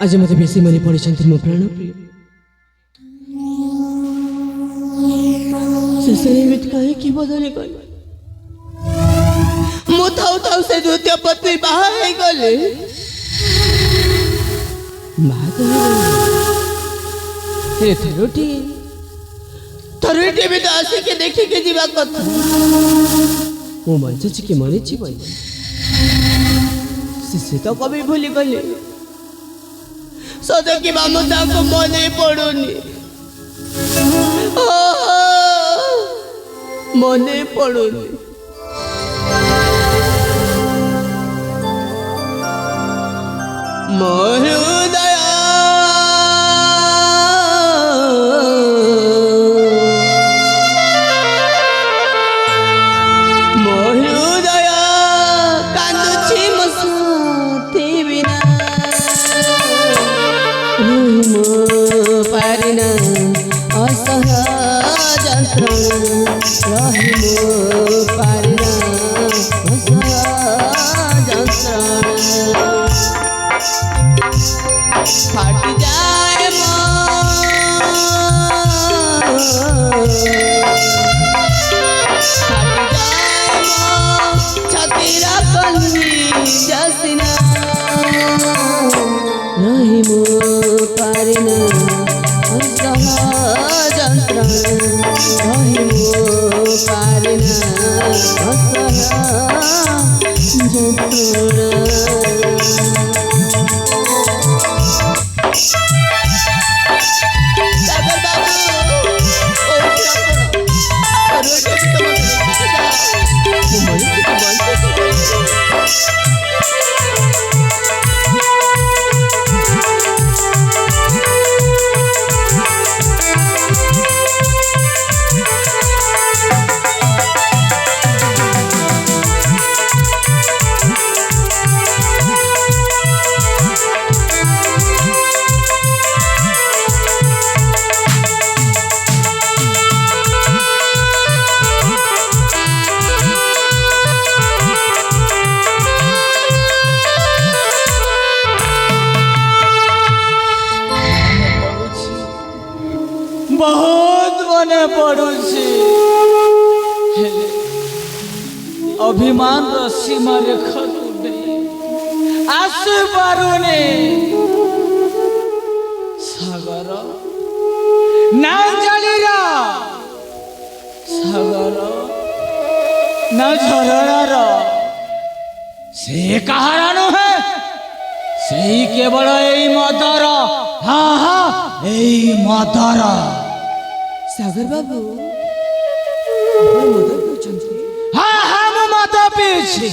आज मत बेसी मन पड़े मो प्राण प्रिय शेष कहीं बदली गल मु थाऊ थाऊ से द्वितीय पत्नी बाहा गले थरुटी भी तो आसिक देखिके जीवा कथा मो मंच कि मरी से तो कभी भूली गले सदा कि ममता को मन पड़ुनी मन पड़ुनी महोदय बहुत मने पड़ुछि अभिमान सीमा रेखा आसि पारुनी सागर ना जलीर सागर ना झरणार से कहार नुहे से केवल यही मदर हाँ हाँ यही मदर सागर बाबू हाँ हाँ मु मद पीछे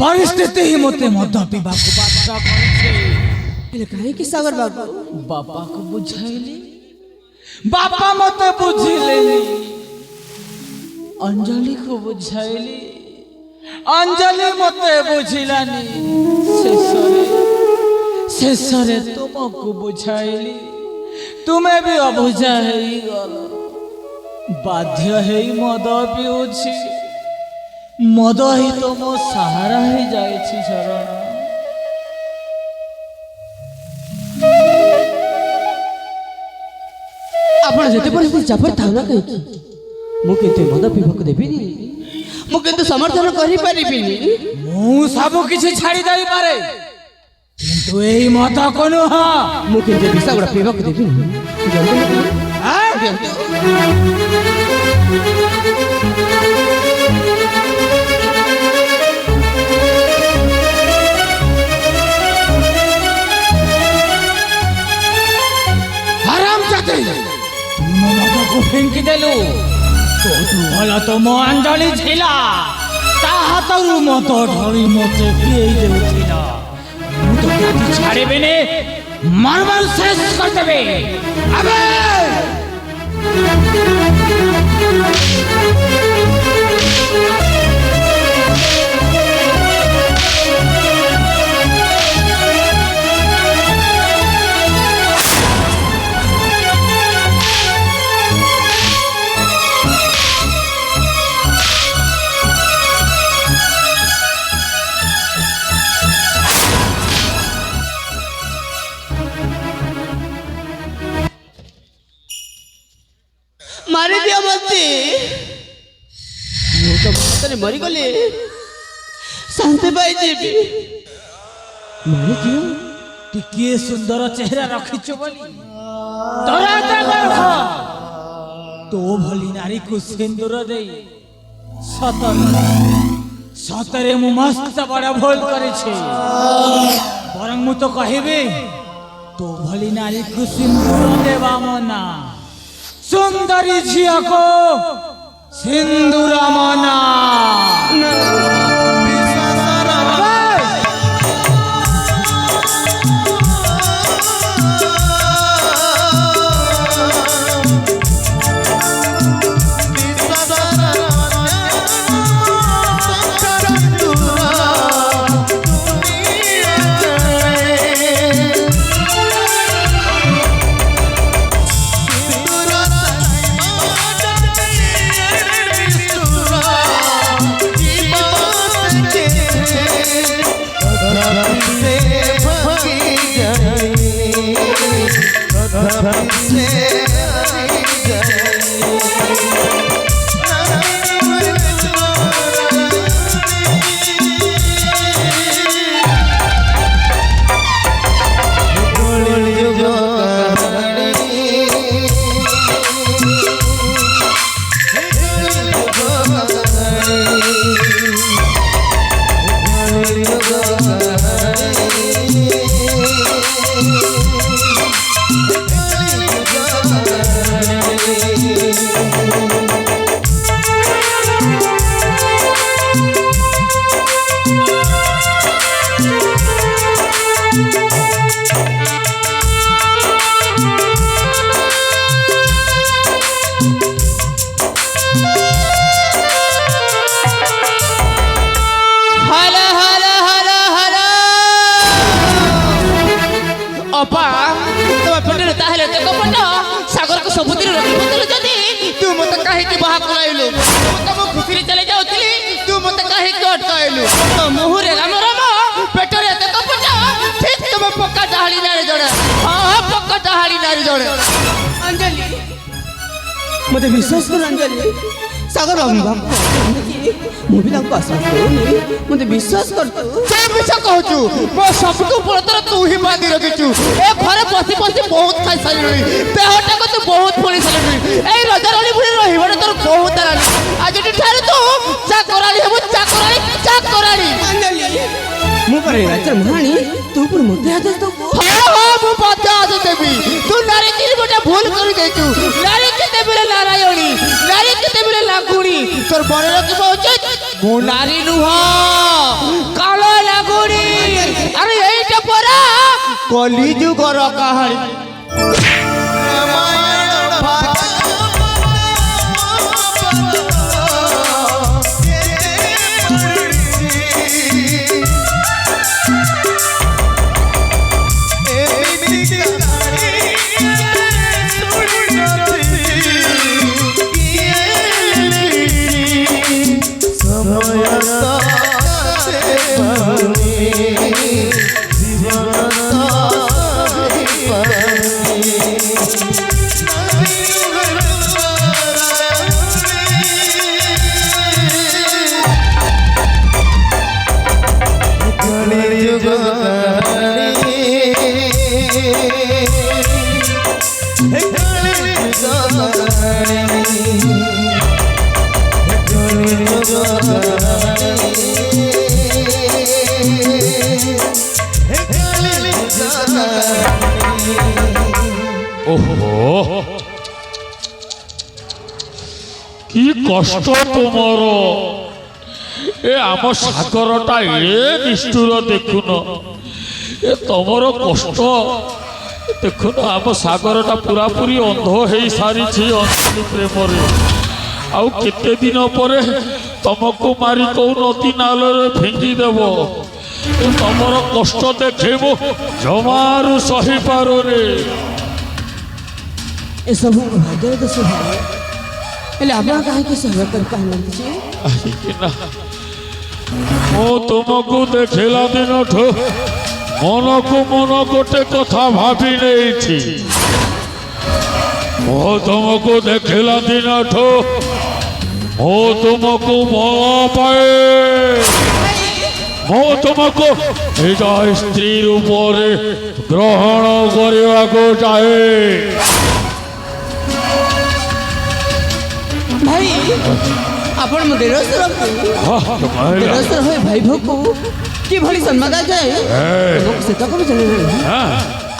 परिस्थिति ही मते मद पीवा को बाध्य करे कहे कि सागर बाबू बापा को बुझाइली बापा मते बुझिलेनी अंजलि को बुझाइली अंजलि मते बुझिलानी शेषरे तुमको बुझाइली तुम्हें भी अबुझा है बाध्य है मद पीऊछि मद ही तो मो सहारा ही जाइछि शरण आपण जते परिस्थिति चापर थाउ ना कहि मु केते मद पीबक देबिनी मु केते समर्थन करि परिबिनी मु सब किछि छाड़ी दई पारे किंतु एई मत कोनु हा मु केते बिसा गुडा पीबक देबिनी हराम जाते तुम मद को फेंकी देलु तो तू भला तो मो अंजलि छिला ता हातरु मत ढळी मते पिए देउथिला मु तो केते छाड़ेबेने मारवार शेष कर देबे अबे କଷ୍ଟରେ ମରିଗଲେ ଶାନ୍ତି ପାଇଯିବି। ମାଣିକ୍ୟ ଟିକିଏ ସୁନ୍ଦର ଚେହେରା ରଖିଛୁ ବୋଲି ତୋର ଏତେ ଗର୍ବ। ତୋ ଭଳି ନାରୀକୁ ସିନ୍ଦୁର ଦେଇ ସତରେ ମୁଁ ମସ୍ତ ବଡ଼ ଭୁଲ କରିଛି। ବରଂ ମୁଁ ତ କହିବି ତୋ ଭଳି ନାରୀକୁ ସିନ୍ଦୁର ଦେବା ମନା, ସୁନ୍ଦରୀ ଝିଅକୁ ସିନ୍ଦୁର ମନା। ଅପା ତମ ପେଟରେ ତାହେଲେ ଏତେ କପଟ, ସାଗରକୁ ସବୁଦିନ ରଖିବୁଥିଲୁ ଯଦି ତୁ ମତେ କାହିଁକି ବାହା କରାଇଲୁ? ମୁଁ ତମ ଖୁସିରେ ଚାଲି ଯାଉଥିଲି, ତୁ ମତେ କାହିଁକି ଅଟକାଇଲୁ? ତୋ ମୁହଁରେ ରାମ ରାମ, ପେଟରେ ଏତେ କପଟ, ଠିକ ତମ ପକ୍କା ଡାହାଳି ନାରୀ ଜଣେ। ହଁ ପକ୍କା ଡାହାଳି ନାରୀ ଜଣେ। ଅଞ୍ଜଳି ମତେ ବିଶ୍ୱାସ କର ଅଞ୍ଜଳି, ସାଗର ମୁଁ ବି ତାଙ୍କୁ ଆଶ୍ୱାସ କରୁନି, ମତେ ବିଶ୍ୱାସ କରୁଛୁ। ସେ ମିଛ କହୁଛୁ, ମୋ ସବୁଠୁ ବଳତର ତୁ ହିଁ ବାନ୍ଧି ରଖିଛୁ। ଏ ଘରେ ବସି ବସି ବହୁତ ଖାଇସାରିଲୁଣି, ଦେହଟାକୁ ତୁ ବହୁତ ଫୋଳି ସାରିଲୁଣି। ଏଇ ରଜାରାଣୀ ଭଳି ରହିବାଟା ତୋର ବହୁତ ହେଲାଣି। ଆଜିଠୁ ଠାରୁ ତୁ ଚାକରାଣୀ ହେବୁ, ଚାକରାଣୀ ଚାକରାଣୀ। ମୁଁ ପରେ ରାଜା ମହାରାଣୀ, ତୁ ପୁଣି ମୋତେ ଆଦେଶ ଦେବୁ? ହଁ ହଁ ମୁଁ ମଧ୍ୟ ଆଦେଶ ଦେବି। ତୁ ନାରୀ କିରି ଗୋଟେ ଭୁଲ କରିଦେଇଛୁ। ନାରୀ କେତେବେଳେ ନାରାୟଣୀ, ନାରୀ କେତେବେଳେ ଲାଗୁଣି, তোর মনে রাখিবা উচিত মু নারী নুহ, কালো লাগুনি। আরে এইটা পরা কলিযুগর কাহানি। ओहो कि कष्ट तुमर ए आम सागरटा ए निष्ठुर देखुन ए तुमर कष्ट देखुन आम सागरटा पूरा पूरी अंध हो सारी अंजलि प्रेम आउ केते दिन पर तुमको मारी कौ नदी नाल फिंगी देव तुमर कष्ट देखेबो जमारू सही पारो रे ए सब भाग्य दोष भाई एले आपन काहे के सहयोग कर कहलंत छी ना मो तुमको देखला दिन ठो मन को मन गोटे कथा भाभी नहीं थी मो तुमको देखला दिन ठो ମୁଁ ତୁମକୁ ଭଲ ପାଏ। ମୁଁ ତୁମକୁ ନିଜ ସ୍ତ୍ରୀ ରୂପରେ ଗ୍ରହଣ କରିବାକୁ ଚାହେଁ। ଭାଇ ଆପଣ ମୋ ଦେଢ଼ଶୁର ହୋଇ ଭାଇ ଭୋକୁ କିଭଳି ସମ୍ମାନ ଦିଆଯାଏ ସେଟା କଣ ଜାଣିନାହିଁ।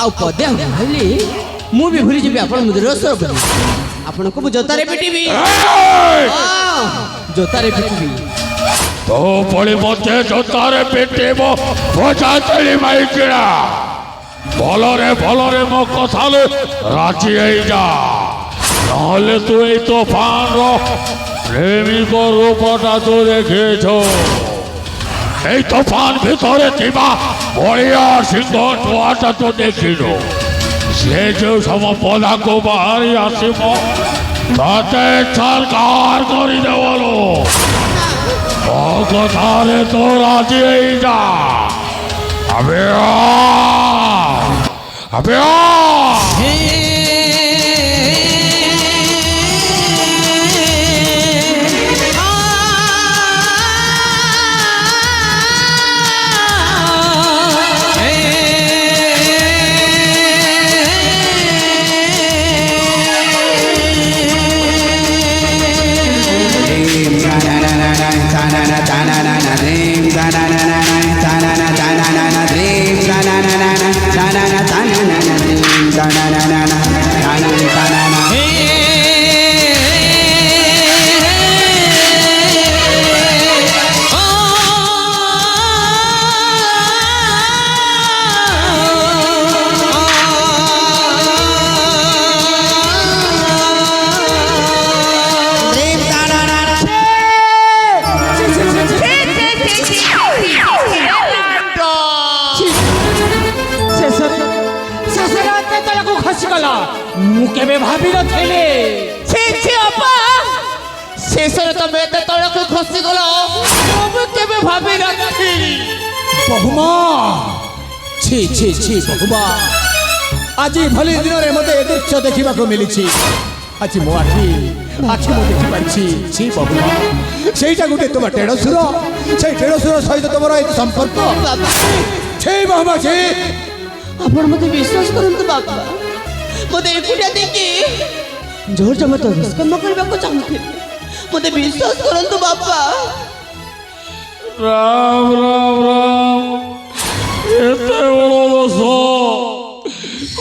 ଆଉ ପଦେ କହିଲି ମୁଁ ବି ଭୁଲିଯିବି ଆପଣ ମୋ ଦେଢ଼ଶୁର ବୋଲି। ଆପଣଙ୍କୁ ମୁଁ ଜୋତାରେ ପିଟିବି, ଜୋତାରେ ପିଟିବି। ତୋ ଭଳି ମୋତେ ଜୋତାରେ ପିଟିବ ଭଜା ଚେଳି ମାଇକିଣା। ଭଲରେ ଭଲରେ ମୋ କଥାରେ ରାଜି ହେଇଯା, ନହେଲେ ତୁ ଏଇ ତୋଫାନର ପ୍ରେମିକ ରୂପଟା ତୁ ଦେଖିଛୁ। এই তোফান ভিতরে ଥିବା বড়িয়া সিংহ ଛୁଆଟା ତୁ ଦେଖିନୁ। ସେ ଯେଉଁ ସମ ପଦାକୁ ବାହାରି ଆସିବ ତତେ ସରକାର କରିଦେବଲୋ। ମୋ କଥାରେ ତୁ ରାଜି ହେଇଯା। ଆବେ ଆବେ ମୁଁ କେବେ ଭାବିନଥିଲି। ଶେଷରେ ତମେ ଏତେ ତଳକୁ ଖସିଗଲ, ମୁଁ କେବେ ଭାବିନଥିଲି। ବହୁମା ଛି ଛି ଛି ବହୁମା, ଆଜି ଭଳି ଦିନରେ ମୋତେ ଏ ଦୃଶ୍ୟ ଦେଖିବାକୁ ମିଳିଛି। ଆଜି ମୋ ଆଖି ମୁଁ ଦେଖିପାରିଛି। ଛି ବହୁମା, ସେଇଟା ଗୋଟେ ତୁମ ଦେଢ଼ଶୁର, ସେଇ ଦେଢ଼ଶୁର ସହିତ ତୁମର ଏତେ ସମ୍ପର୍କ। ଛି ବହୁମା ଛି। ଆପଣ ମୋତେ ବିଶ୍ୱାସ କରନ୍ତୁ ବାପା, ମୋତେ ଏକୁଟିଆ ଦେଇକି ଜୋର ଜବରଦସ୍ତ ନିଷ୍କର୍ମ କରିବାକୁ ଚାହୁଁଥିଲି। ମୋତେ ବିଶ୍ୱାସ କରନ୍ତୁ ବାପା। ରାମ ରାମ ରାମ, ଏତେ ବଡ଼ ଦୋଷ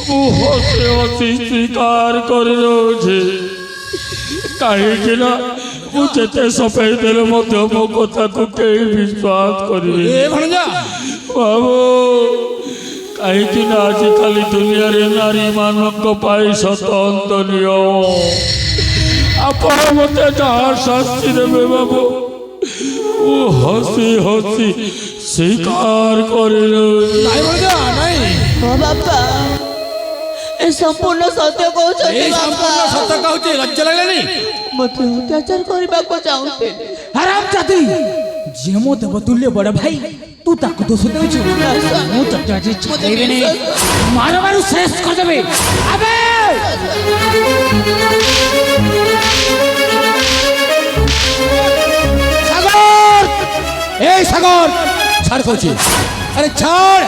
ମୁଁ ହସି ହସି ସ୍ୱୀକାର କରିଦେଉଛି। କାହିଁକି ନା ମୁଁ ଯେତେ ସଫେଇ ଦେଲେ ମଧ୍ୟ ମୋ କଥାକୁ କେହି ବିଶ୍ୱାସ କରିବେ ବାବୁ। କାହିଁକି ନା ଆଜିକାଲି ଦୁନିଆରେ ନାରୀମାନଙ୍କ ପାଇଁ ସ୍ୱତନ୍ତ୍ର ନିୟମ। ଆପଣ ମୋତେ ଯାହା ଶାସ୍ତି ଦେବେ ବାବୁ, ମୁଁ ହସି ହସି ସ୍ୱୀକାର କରିନେଉଛି। ହଁ ବାପା, ଏ ସମ୍ପୂର୍ଣ୍ଣ ସତ୍ୟ କହୁଛନ୍ତି ବାପା। ସତ୍ୟ କହୁଛି, ଲଜ୍ଜା ଲାଗିଲାନି? ମୋତେ ଅତ୍ୟାଚାର କରିବାକୁ ଚାହୁଁଥିଲେ। ଆରାମ ଜାତି, ଯେ ମୋ ଦେବତୁଲ୍ୟ ବଡ଼ ଭାଇ, ତୁ ତାକୁ ଦୋଷ ଦେଉଛୁ। ମୁଁ ତତେ ଆଜି ଛାଡ଼ିବିନି, ମାର ମାରୁ ଶେଷ କରିଦେବି। ଆବେ ସାଗର, এই ସାଗର ଛାଡ଼ କହୁଛି। ଆରେ ଛାଡ଼।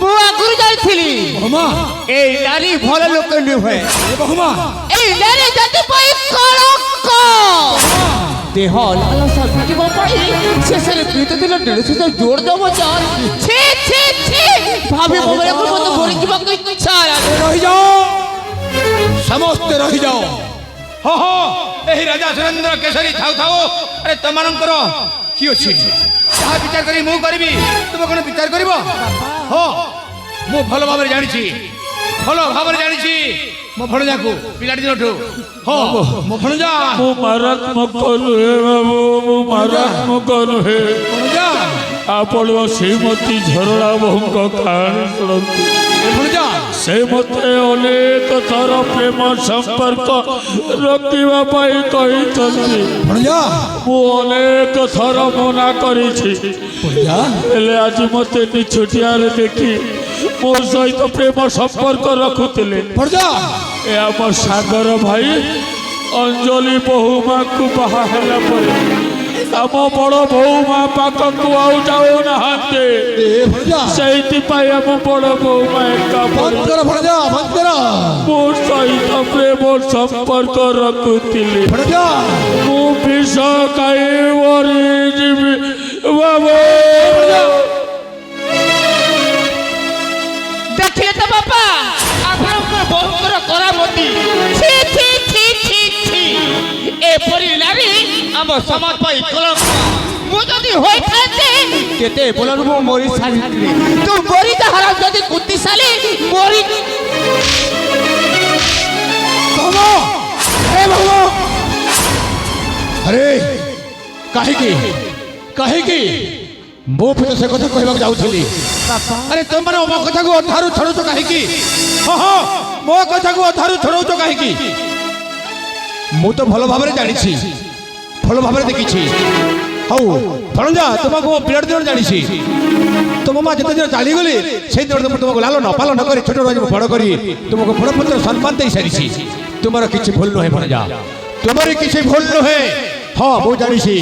ମୁଁ ଆଗରୁ ଯାଇଥିଲି ବହୁମା, ଏଇ ନାରୀ ଭଲ ଲୋକ ନୁହେଁ। ବହୁମା, ଏଇ ନାରୀ ଜାତି ପାଇଁ କଳଙ୍କ। ଦେହ ଲାଲସା ଭିଜିବ ପାଇଁ ଶେଷରେ ବିତୁଥିଲା ଦେଢ଼ଶହ ଜୋର ଦେବ ଚାଲ। ଛି ଛି ଛି, ଭାବି ମୋବାଇଲକୁ ମୋତେ ଭରିଯିବାକୁ ଇଚ୍ଛା ହେଲାନି। ରହିଯାଅ, ସମସ୍ତେ ରହିଯାଅ। ହଁ ହଁ, ଏହି ରାଜା ସୁରେନ୍ଦ୍ର କେଶରୀ ଥାଉ ଥାଉ ଆରେ ତମାନଙ୍କର କି ଅଛି? ଯାହା ବିଚାର କରି ମୁଁ କରିବି, ତୁମେ କ'ଣ ବିଚାର କରିବ? ହଁ, ମୁଁ ଭଲ ଭାବରେ ଜାଣିଛି, ଭଲ ଭାବରେ ଜାଣିଛି ମୋ ଭଣଜାକୁ ପିଲାଟି ଦିନଠୁ। ହଁ ମୋ ଭଣଜା। ମୁଁ ମାରାତ୍ମକ ନୁହେଁ ବାବୁ, ମୁଁ ମାରାତ୍ମକ ନୁହେଁ। ଭଣଜା, ଆପଣ ଶ୍ରୀମତୀ ଝରଣା ବୋହୁଙ୍କ କାହାଣୀ ଶୁଣନ୍ତୁ। ଭଣଜା, ସେ ମୋତେ ଅନେକ ଥର ପ୍ରେମ ସମ୍ପର୍କ ରଖିବା ପାଇଁ କହିଛନ୍ତି। ଭଣଜା, ମୁଁ ଅନେକ ଥର ମନା କରିଛି, ହେଲେ ଆଜି ମୋତେ ନିଛୁଟିଆରେ ଦେଖି ମୋ ସହିତ ପ୍ରେମ ସମ୍ପର୍କ ରଖୁଥିଲେ। ଭଣଜା, ଏ ଆମ ସାଗର ଭାଇ ଅଞ୍ଜଳି ବୋହୁମାକୁ ବାହା ହେଲା ପରେ ଆମ ବଡ଼ ବୋହୁମା ପାଖକୁ ଆଉ ଯାଉନାହାନ୍ତି। ସେଇଥିପାଇଁ ଆମ ବଡ଼ ବୋହୁମା ଏକା ମୋ ସହିତ ପ୍ରେମ ସମ୍ପର୍କ ରଖୁଥିଲି। ମୁଁ ବିଷ ଖାଇ ମରିଯିବି ବାବୁ। ଦେଖିଲେ ତ ବାପା ଆପଣଙ୍କର ବୋହୁଙ୍କର କରାମତି। ଛି ଛି ଛି ଛି ଛି ଏପରି ନାରୀ ଆମ ସମାଜ ପାଇଁ କଳଙ୍କ। ମୁଁ ଯଦି ହୋଇଥାନ୍ତି କେତେ ବୋଲରୁ ମୁଁ ମରି ସାରିଥିଲି। ତୁ ମରି ଯାହାର ଯଦି କୁତିଶାଲି ମରି ଆରେ କାହିଁକି କାହିଁକି ମୋ ପିତା ସେ କଥା କହିବାକୁ ଯାଉଥିଲି। ଆରେ ତମେ ମୋ କଥାକୁ ଅଧାରୁ ଛଡ଼ଉଛ କାହିଁକି? ହଁ ହଁ ମୋ କଥାକୁ ଅଧାରୁ ଛଡ଼ଉଛ କାହିଁକି? ମୁଁ ତ ଭଲ ଭାବରେ ଜାଣିଛି, ଭଲ ଭାବରେ ଦେଖିଛି। ହଉ ଭଣଜା, ତୁମକୁ ମୋ ପିଲାଟି ଦିନ ଜାଣିଛି। ତୁମ ମା ଯେତେ ଦିନ ଚାଲିଗଲେ ସେଇ ଦିନ ତୁମକୁ ଲାଲନ ପାଲନ କରି ଛୋଟ ବଡ଼ କରି ତୁମକୁ ବଡ଼ ପତ୍ର ସମ୍ମାନ ଦେଇ ସାରିଛି। ତୁମର କିଛି ଭୁଲ ନୁହେଁ ଭଣଜା, ତୁମର କିଛି ଭୁଲ ନୁହେଁ। ହଁ ମୁଁ ଜାଣିଛି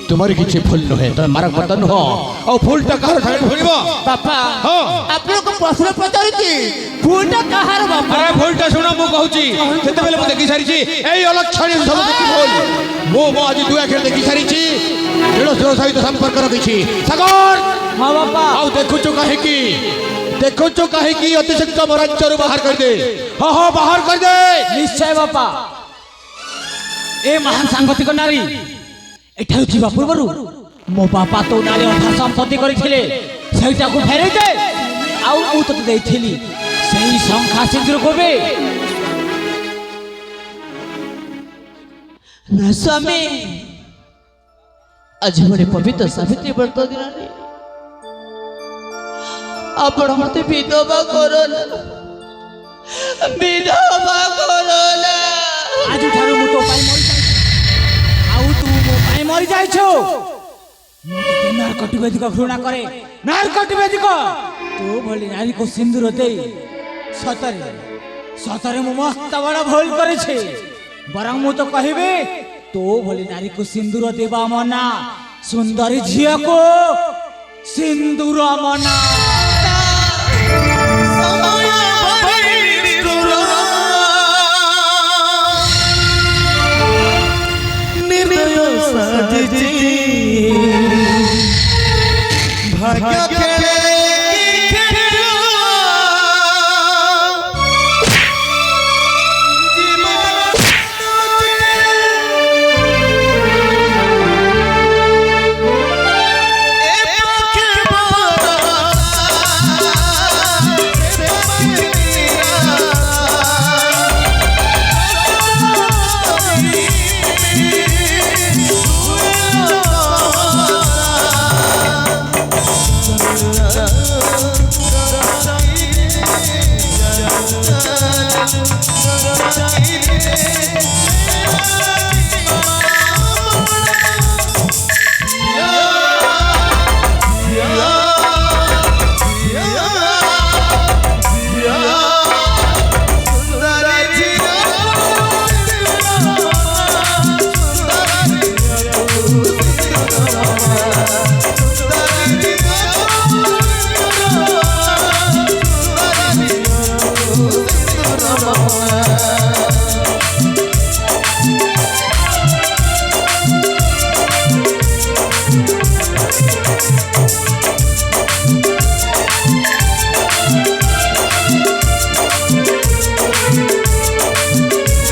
ତୁମର କିଛି ଭୁଲ ନୁହେଁ, ତମେ ମାର କଥା ନୁହଁ। ଆଉ ଭୁଲଟା କାହାର ସାଙ୍ଗରେ ଭୁଲିବ? ବାପା ହଁ ଆପଣଙ୍କୁ ପ୍ରଶ୍ନ ପଚାରୁଛି ଭୁଲଟା କାହାର ବାପା? ଆରେ ଭୁଲଟା ଶୁଣ, ମୁଁ କହୁଛି ସେତେବେଳେ ମୁଁ ଦେଖି ସାରିଛି ଏଇ ଅଲକ୍ଷଣୀୟ ସବୁ କିଛି ଭୁଲ। ମୁଁ ଆଜି ଦୁଇ ଆଖିରେ ଦେଖି ସାରିଛି, ଦୃଢ଼ ସହିତ ସମ୍ପର୍କ ରଖିଛି। ସାଗର ହଁ ବାପା। ଆଉ ଦେଖୁଛୁ କାହିଁକି? ଦେଖୁଛୁ କାହିଁକି? ଅତି ଶୀଘ୍ର ମୋ ରାଜ୍ୟରୁ ବାହାର କରିଦେ। ହଁ ହଁ ବାହାର କରିଦେ। ନିଶ୍ଚୟ ବାପା। ଏ ମହାନ ସାଂଘାତିକ ନାରୀ ଏଠାରୁ ଯିବା ପୂର୍ବରୁ ମୋ ବାପା ତୋ ନାରୀ ଅଧା ସମ୍ପତ୍ତି କରିଥିଲେ, ସେଇଟାକୁ ଫେରେଇ ଦେ। ଆଉ ମୁଁ ତୋତେ ଦେଇଥିଲି ସେଇ ଶଙ୍ଖା ସିନ୍ଦୁରକୁ ବି। ନା ସ୍ୱାମୀ, ଆଜି ଗୋଟେ ପବିତ୍ର ସାବିତ୍ରୀ ବ୍ରତ ଦିନରେ ଆପଣ ମତେ ବିଧବା କରନା, ବିଧବା କରନା। ଆଜିଠାରୁ ମୁଁ ତୋ ପାଇଁ ମରିଯାଇଛି, ଆଉ ତୁ ମୋ ପାଇଁ ମରିଯାଇଛୁ। ମୁଁ ତୋତେ ନାରକଟିବେଦିକ ଘୃଣା କରେ, ନାରକଟିବେଦିକ। ତୋ ଭଳି ନାରୀକୁ ସିନ୍ଦୁର ଦେଇ ସତରେ ସତରେ ମୁଁ ମସ୍ତ ବଡ଼ ଭୁଲ କରିଛି। ବରଂ ମୁଁ ତ କହିବି, ତୋ ଭଳି ନାରୀକୁ ସିନ୍ଦୁର ଦେବା ମନା, ସୁନ୍ଦରୀ ଝିଅକୁ ସିନ୍ଦୁର ମନା। ଭାଗ୍ୟ ଖେଳେ